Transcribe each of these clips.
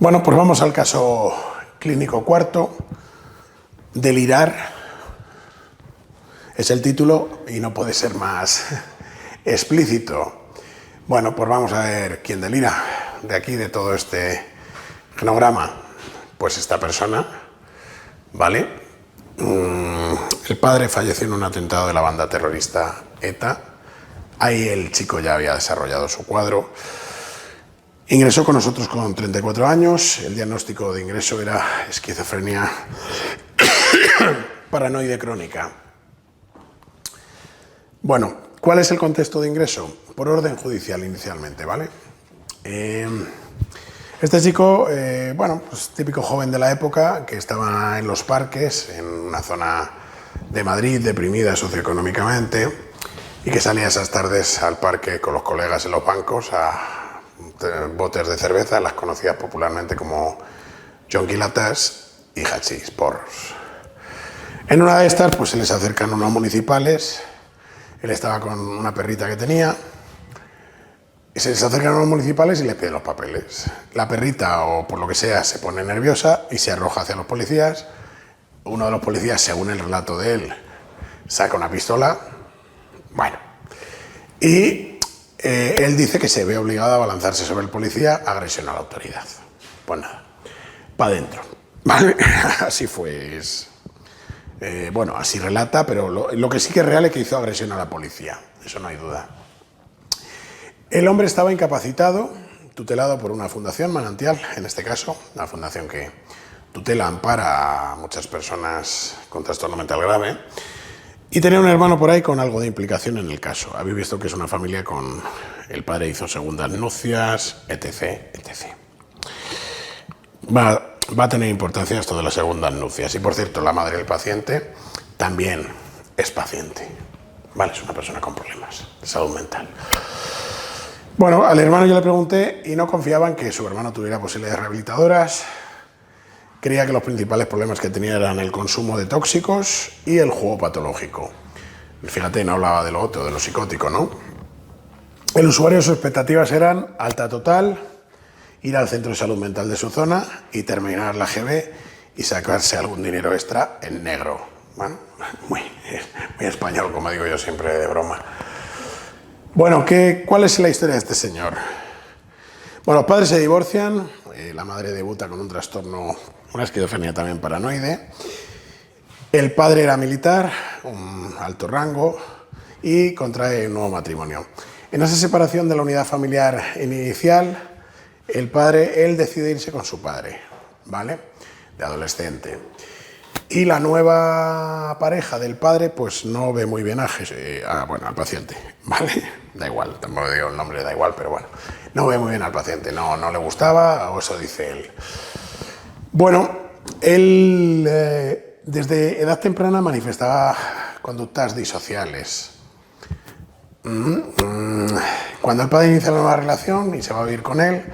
Bueno, pues vamos al caso clínico cuarto. Delirar es el título y no puede ser más explícito. Bueno, pues vamos a ver quién delira de aquí, de todo este genograma. Pues esta persona, ¿vale? El padre falleció en un atentado de la banda terrorista ETA. Ahí el chico ya había desarrollado su cuadro. Ingresó con nosotros con 34 años. El diagnóstico de ingreso era esquizofrenia paranoide crónica. Bueno, ¿cuál es el contexto de ingreso? Por orden judicial inicialmente, ¿vale? Este chico, bueno, pues típico joven de la época que estaba en los parques, en una zona de Madrid deprimida socioeconómicamente y que salía esas tardes al parque con los colegas en los bancos a botes de cerveza, las conocidas popularmente como jonquilatas y hachís, porros. En una de estas, pues se les acercan unos municipales. Él estaba con una perrita que tenía. Y se les acercan unos municipales y les piden los papeles. La perrita, o por lo que sea, se pone nerviosa y se arroja hacia los policías. Uno de los policías, según el relato de él, saca una pistola. Bueno. Y él dice que se ve obligado a abalanzarse sobre el policía, agresión a la autoridad. Pues nada, para adentro. ¿Vale? Así fue. Bueno, así relata, pero lo que sí que es real es que hizo agresión a la policía. Eso no hay duda. El hombre estaba incapacitado, tutelado por una fundación, Manantial, en este caso, una fundación que tutela, ampara a muchas personas con trastorno mental grave. Y tenía un hermano por ahí con algo de implicación en el caso. Habéis visto que es una familia con... El padre hizo segundas nupcias, etc, etc. Va a tener importancia esto de las segundas nupcias. Y por cierto, la madre del paciente también es paciente. Vale, es una persona con problemas de salud mental. Bueno, al hermano yo le pregunté y no confiaba en que su hermano tuviera posibilidades rehabilitadoras. Creía que los principales problemas que tenía eran el consumo de tóxicos y el juego patológico. Fíjate, no hablaba de lo otro, de lo psicótico, ¿no? El usuario, sus expectativas eran alta total, ir al centro de salud mental de su zona y terminar la GB y sacarse algún dinero extra en negro. Bueno, muy español, como digo yo siempre de broma. Bueno, ¿cuál es la historia de este señor? Bueno, los padres se divorcian, la madre debuta con un trastorno, una esquizofrenia también paranoide. El padre era militar, un alto rango, y contrae un nuevo matrimonio. En esa separación de la unidad familiar inicial, él decide irse con su padre, ¿vale? De adolescente. Y la nueva pareja del padre, pues no ve muy bien al paciente, ¿vale? Da igual, tampoco digo el nombre, da igual, pero bueno. No ve muy bien al paciente, no le gustaba, o eso dice él. Bueno, él desde edad temprana manifestaba conductas disociales. Cuando el padre inicia la nueva relación y se va a vivir con él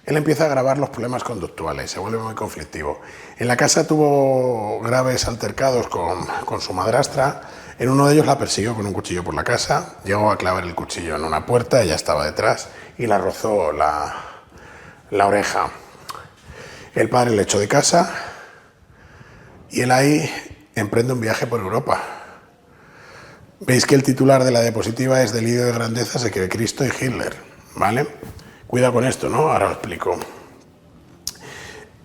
empieza a agravar los problemas conductuales, se vuelve muy conflictivo. En la casa tuvo graves altercados con su madrastra. En uno de ellos la persiguió con un cuchillo por la casa, llegó a clavar el cuchillo en una puerta, ella estaba detrás y la rozó la oreja. El padre le echó de casa y él ahí emprende un viaje por Europa. Veis que el titular de la diapositiva es Delirio de grandeza se cree Cristo y Hitler, ¿vale? Cuidado con esto, ¿no? Ahora lo explico.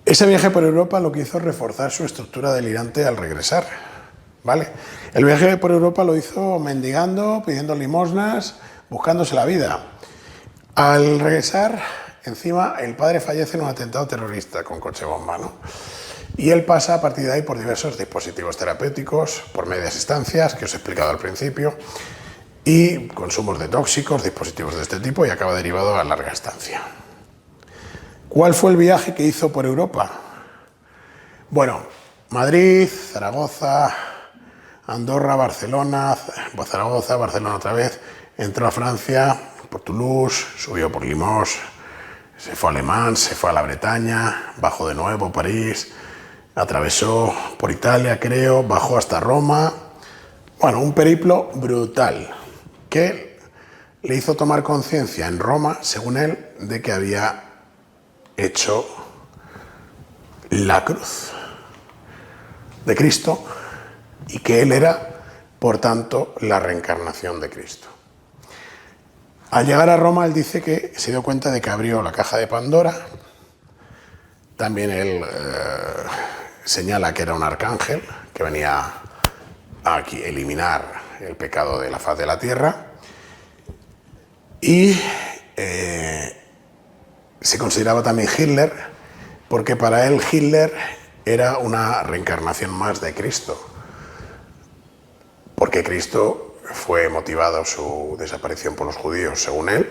Ese viaje por Europa lo que hizo reforzar su estructura delirante al regresar, ¿vale? El viaje por Europa lo hizo mendigando, pidiendo limosnas, buscándose la vida. Al regresar, encima, el padre fallece en un atentado terrorista con coche bomba, ¿no? Y él pasa a partir de ahí por diversos dispositivos terapéuticos, por medias estancias, que os he explicado al principio, y consumos de tóxicos, dispositivos de este tipo, y acaba derivado a larga estancia. ¿Cuál fue el viaje que hizo por Europa? Bueno, Madrid, Zaragoza, Andorra, Barcelona, Zaragoza, Barcelona otra vez, entró a Francia, por Toulouse, subió por Limoges, se fue a Le Mans, se fue a la Bretaña, bajó de nuevo París, atravesó por Italia, creo, bajó hasta Roma. Bueno, un periplo brutal que le hizo tomar conciencia en Roma, según él, de que había hecho la cruz de Cristo y que él era, por tanto, la reencarnación de Cristo. Al llegar a Roma, él dice que se dio cuenta de que abrió la caja de Pandora. También él señala que era un arcángel que venía a eliminar el pecado de la faz de la tierra. Y se consideraba también Hitler, porque para él Hitler era una reencarnación más de Cristo, porque Cristo fue motivado su desaparición por los judíos, según él,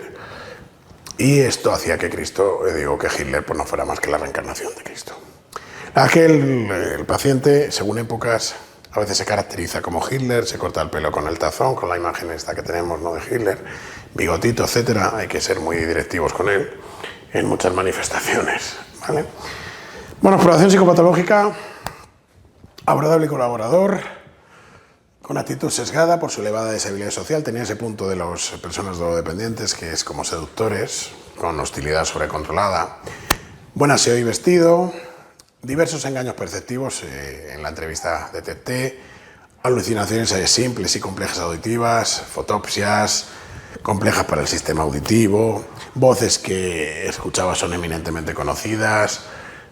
y esto hacía que Hitler pues no fuera más que la reencarnación de Cristo. El paciente, según épocas, a veces se caracteriza como Hitler, se corta el pelo con el tazón, con la imagen esta que tenemos, ¿no?, de Hitler, bigotito, etcétera. Hay que ser muy directivos con él en muchas manifestaciones, ¿vale? Bueno, exploración psicopatológica, abordable y colaborador, con actitud sesgada por su elevada deshabilidad social. Tenía ese punto de las personas drogodependientes, que es como seductores, con hostilidad sobrecontrolada. Buen aseo y vestido, diversos engaños perceptivos en la entrevista de TT, alucinaciones simples y complejas auditivas, fotopsias complejas para el sistema auditivo, voces que escuchaba son eminentemente conocidas,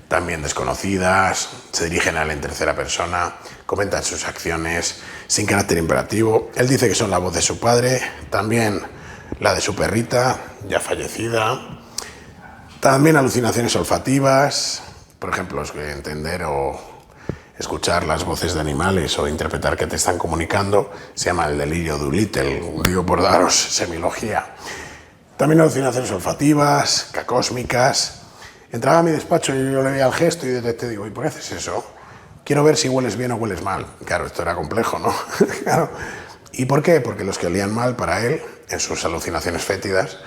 también desconocidas, se dirigen a él en tercera persona, comentan sus acciones sin carácter imperativo. Él dice que son la voz de su padre, también la de su perrita, ya fallecida. También alucinaciones olfativas, por ejemplo, entender o escuchar las voces de animales o interpretar que te están comunicando, se llama el delirio Doolittle, digo por daros semilogía. También alucinaciones olfativas, cacósmicas. Entraba a mi despacho y yo le veía el gesto y te digo, ¿y por qué haces eso? Quiero ver si hueles bien o hueles mal. Claro, esto era complejo, ¿no? Claro. ¿Y por qué? Porque los que olían mal para él, en sus alucinaciones fétidas,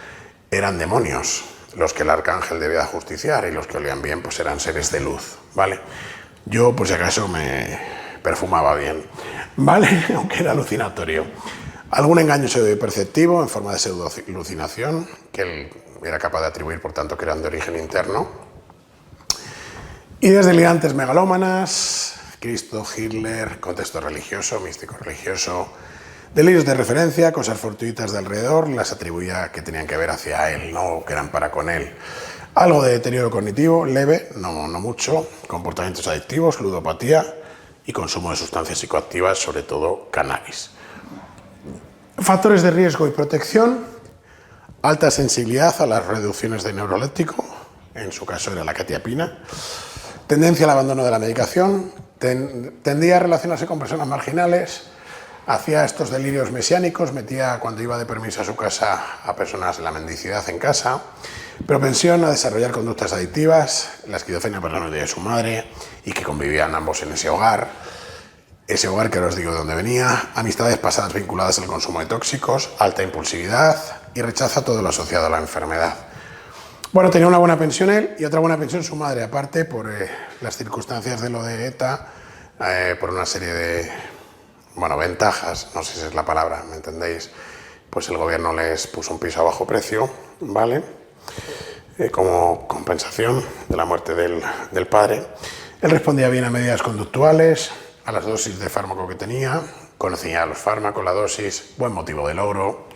eran demonios, los que el arcángel debía justiciar, y los que olían bien pues eran seres de luz, ¿vale? Yo, por si acaso, me perfumaba bien, ¿vale? Aunque era alucinatorio. Algún engaño pseudo-perceptivo en forma de pseudo-alucinación, que él era capaz de atribuir, por tanto, que eran de origen interno. Ideas delirantes megalómanas, Cristo, Hitler, contexto religioso, místico religioso, delirios de referencia, cosas fortuitas de alrededor, las atribuía que tenían que ver hacia él, no que eran para con él. Algo de deterioro cognitivo, leve, no mucho, comportamientos adictivos, ludopatía y consumo de sustancias psicoactivas, sobre todo cannabis. Factores de riesgo y protección, alta sensibilidad a las reducciones de neuroléptico, en su caso era la quetiapina, tendencia al abandono de la medicación, tendía a relacionarse con personas marginales, hacía estos delirios mesiánicos, metía cuando iba de permiso a su casa a personas en la mendicidad en casa, propensión a desarrollar conductas adictivas, la esquizofrenia paranoide de su madre y que convivían ambos en ese hogar que ahora os digo de dónde venía, amistades pasadas vinculadas al consumo de tóxicos, alta impulsividad y rechaza todo lo asociado a la enfermedad. Bueno, tenía una buena pensión él y otra buena pensión su madre, aparte por las circunstancias de lo de ETA, por una serie de, ventajas, no sé si es la palabra, ¿me entendéis? Pues el gobierno les puso un piso a bajo precio, ¿vale? Como compensación de la muerte del padre. Él respondía bien a medidas conductuales, a las dosis de fármaco que tenía, conocía los fármacos, la dosis, buen motivo de logro.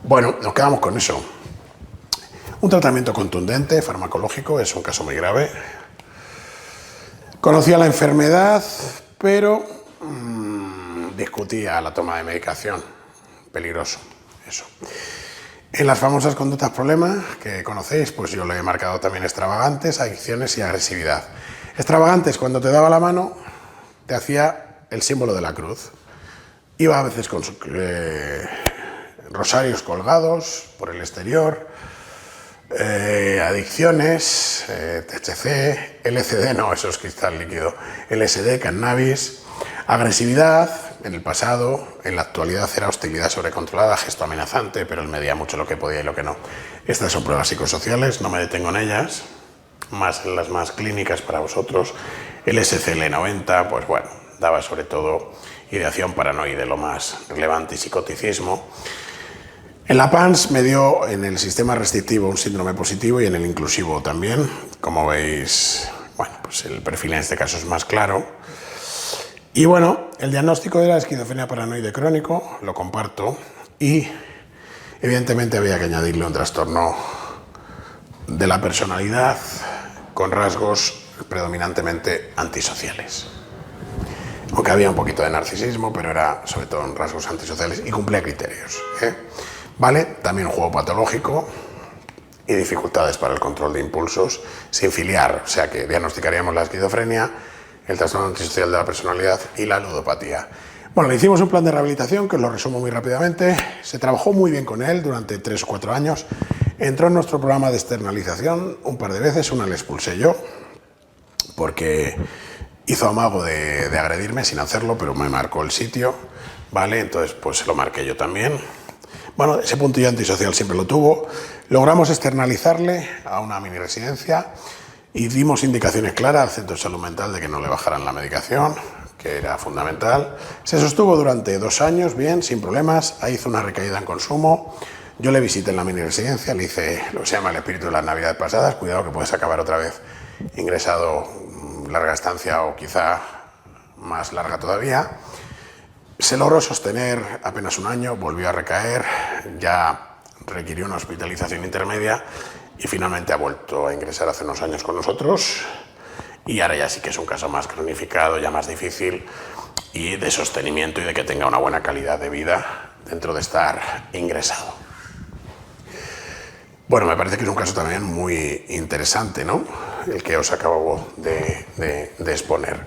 Bueno, nos quedamos con eso. Un tratamiento contundente, farmacológico, es un caso muy grave. Conocía la enfermedad, pero discutía la toma de medicación. Peligroso, eso. En las famosas conductas problemas que conocéis, pues yo le he marcado también extravagantes, adicciones y agresividad. Extravagantes, cuando te daba la mano, te hacía el símbolo de la cruz. Iba a veces con rosarios colgados por el exterior, adicciones, THC, LSD, no, eso es cristal líquido, LSD, cannabis, agresividad, en el pasado, en la actualidad era hostilidad sobrecontrolada, gesto amenazante, pero él medía mucho lo que podía y lo que no. Estas son pruebas psicosociales, no me detengo en ellas, más en las más clínicas para vosotros. El SCL-90, pues bueno, daba sobre todo ideación paranoide, lo más relevante, y psicoticismo. En la PANS me dio en el sistema restrictivo un síndrome positivo y en el inclusivo también. Como veis, bueno, pues pues el perfil en este caso es más claro. Y bueno, el diagnóstico era esquizofrenia paranoide crónico, lo comparto, y evidentemente había que añadirle un trastorno de la personalidad con rasgos predominantemente antisociales. Aunque había un poquito de narcisismo, pero era sobre todo en rasgos antisociales y cumplía criterios. ¿Vale? También un juego patológico y dificultades para el control de impulsos sin filiar, o sea que diagnosticaríamos la esquizofrenia, el trastorno antisocial de la personalidad y la ludopatía. Bueno, le hicimos un plan de rehabilitación que os lo resumo muy rápidamente. Se trabajó muy bien con él durante 3 o 4 años. Entró en nuestro programa de externalización un par de veces, una le expulsé yo, porque hizo amago de agredirme sin hacerlo, pero me marcó el sitio, ¿vale? Entonces, pues se lo marqué yo también. Bueno, ese puntillo antisocial siempre lo tuvo. Logramos externalizarle a una mini residencia y dimos indicaciones claras al centro de salud mental de que no le bajaran la medicación, que era fundamental. Se sostuvo durante 2 años, bien, sin problemas. Ahí hizo una recaída en consumo. Yo le visité en la mini residencia, le hice lo que se llama el espíritu de las navidades pasadas. Cuidado que puedes acabar otra vez ingresado, larga estancia o quizá más larga todavía. Se logró sostener apenas 1 año, volvió a recaer, ya requirió una hospitalización intermedia y finalmente ha vuelto a ingresar hace unos años con nosotros, y ahora ya sí que es un caso más cronificado, ya más difícil y de sostenimiento y de que tenga una buena calidad de vida dentro de estar ingresado. Bueno, me parece que es un caso también muy interesante, ¿no? El que os acabo de exponer.